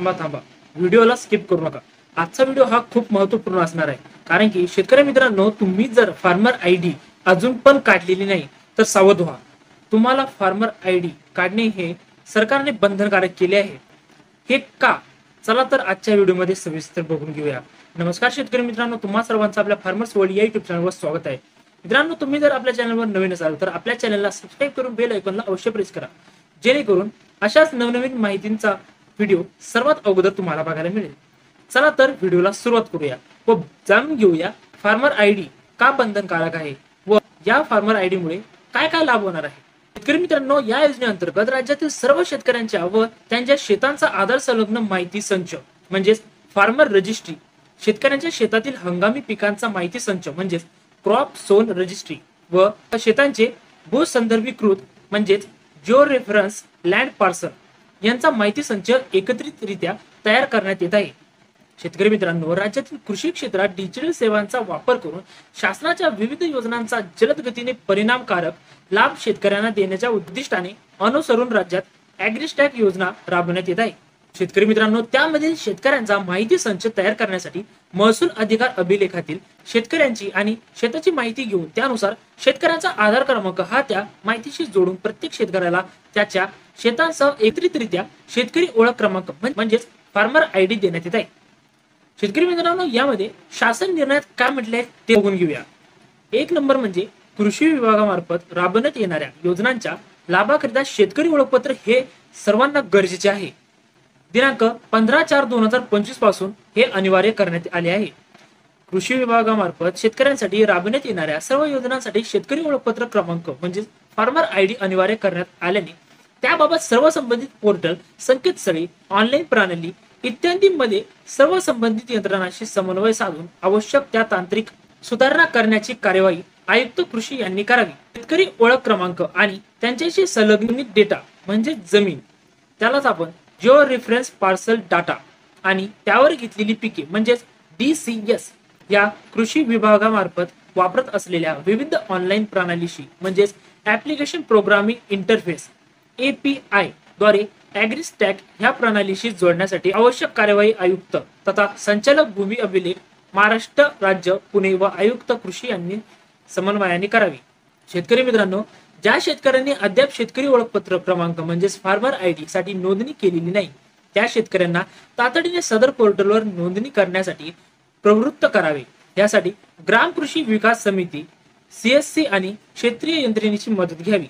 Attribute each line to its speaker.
Speaker 1: थांबा थांबा, व्हिडिओला स्किप करू नका. आजचा व्हिडिओ हा खूप महत्त्वपूर्ण असणार आहे, कारण की शेतकरी मित्रांनो, तुम्ही जर फार्मर आयडी अजून पण काढलेली नाही तर सावध व्हा. तुम्हाला फार्मर आयडी काढणे हे सरकारने बंधनकारक केले आहे. हे का? चला तर आजच्या व्हिडिओमध्ये सविस्तर बघून घेऊया. नमस्कार शेतकरी मित्रांनो, तुम्हा सर्वांचं आपल्या फार्मर्स वर्ल्ड या युट्यूब चॅनलवर स्वागत आहे. मित्रांनो, तुम्ही जर आपल्या चॅनलवर नवीन असाल तर आपल्या चॅनलला सबस्क्राईब करून बेल आयकॉनला अवश्य प्रेस करा, जेणेकरून अशाच नवनवीन माहितींचा व्हिडिओ सर्वात अगोदर तुम्हाला बघायला मिळेल. चला तर व्हिडिओला सुरुवात करूया व जाणून घेऊया फार्मर आयडी का बंधनकारक आहे व या फार्मर आयडी मुळे काय काय लाभ होणार आहे. शेतकरी मित्रांनो, या योजनेअंतर्गत राज्यातील सर्व शेतकऱ्यांच्या व त्यांच्या शेतांचा आधार संलग्न माहिती संच म्हणजेच फार्मर रजिस्ट्री, शेतकऱ्यांच्या शेतातील हंगामी पिकांचा माहिती संच म्हणजेच क्रॉप झोन रजिस्ट्री व शेतांचे भूसंदर्भीकृत म्हणजेच जिओ रेफरन्स लँड पार्सल यांचा माहिती संच एकत्रितरित्या तयार करण्यात येत आहे. शेतकरी मित्रांनो, राज्यातील कृषी क्षेत्रात डिजिटल सेवांचा वापर करून शासनाच्या विविध योजनांचा जलद गतीने परिणामकारक लाभ शेतकऱ्यांना देण्याच्या उद्दिष्टाने अनुसरून राज्यात ॲग्रीस्टॅक योजना राबवण्यात येत आहे. शेतकरी मित्रांनो, त्यामध्ये शेतकऱ्यांचा माहिती संच तयार करण्यासाठी महसूल अधिकार अभिलेखातील शेतकऱ्यांची आणि शेताची माहिती घेऊन त्यानुसार शेतकऱ्यांचा आधार क्रमांक हा त्या माहितीशी जोडून प्रत्येक शेतकऱ्याला त्याच्या शेतांसह एकत्रितरित्या शेतकरी ओळख क्रमांक म्हणजेच फार्मर आयडी देण्यात येत आहे. शेतकरी मित्रांनो, यामध्ये शासन निर्णयात काय म्हटले आहे ते बघून घेऊया. एक नंबर म्हणजे कृषी विभागामार्फत राबवण्यात येणाऱ्या योजनांच्या लाभाकरिता शेतकरी ओळखपत्र हे सर्वांना गरजेचे आहे. दिनांक 15/4/2025 पासून हे अनिवार्य करण्यात आले आहे. कृषी विभागामार्फत शेतकऱ्यांसाठी राबवण्यात येणाऱ्या सर्व योजनांसाठी शेतकरी ओळखपत्र क्रमांक म्हणजे फार्मर आयडी अनिवार्य करण्यात आल्याने त्याबाबत सर्व संबंधित पोर्टल, संकेतस्थळे, ऑनलाईन प्रणाली इत्यादींमध्ये सर्व संबंधित यंत्रणांशी समन्वय साधून आवश्यक त्या तांत्रिक सुधारणा करण्याची कार्यवाही आयुक्त कृषी यांनी करावी. शेतकरी ओळख क्रमांक आणि त्यांच्याशी संलग्नित डेटा म्हणजे जमीन, त्यालाच आपण जिओ रेफरन्स पार्सल डाटा आणि त्यावर घेतलेली पिके म्हणजेच DCS या कृषी विभागामार्फत वापरत असलेल्या विविध ऑनलाईन प्रणालीशी म्हणजेच ऍप्लिकेशन प्रोग्रामिंग इंटरफेस API द्वारे ॲग्रीस्टॅक ह्या प्रणालीशी जोडण्यासाठी आवश्यक कार्यवाही आयुक्त तथा संचालक भूमी अभिलेख महाराष्ट्र राज्य पुणे व आयुक्त कृषी यांनी समन्वयाने करावी. शेतकरी मित्रांनो, ज्या शेतकऱ्यांनी अद्याप शेतकरी ओळखपत्र क्रमांक म्हणजेच फार्मर आयडी साठी नोंदणी केलेली नाही त्या शेतकऱ्यांना तातडीने सदर पोर्टलवर नोंदणी करण्यासाठी प्रवृत्त करावे. यासाठी ग्राम कृषी विकास समिती CSC आणि क्षेत्रीय यंत्रणेची मदत घ्यावी.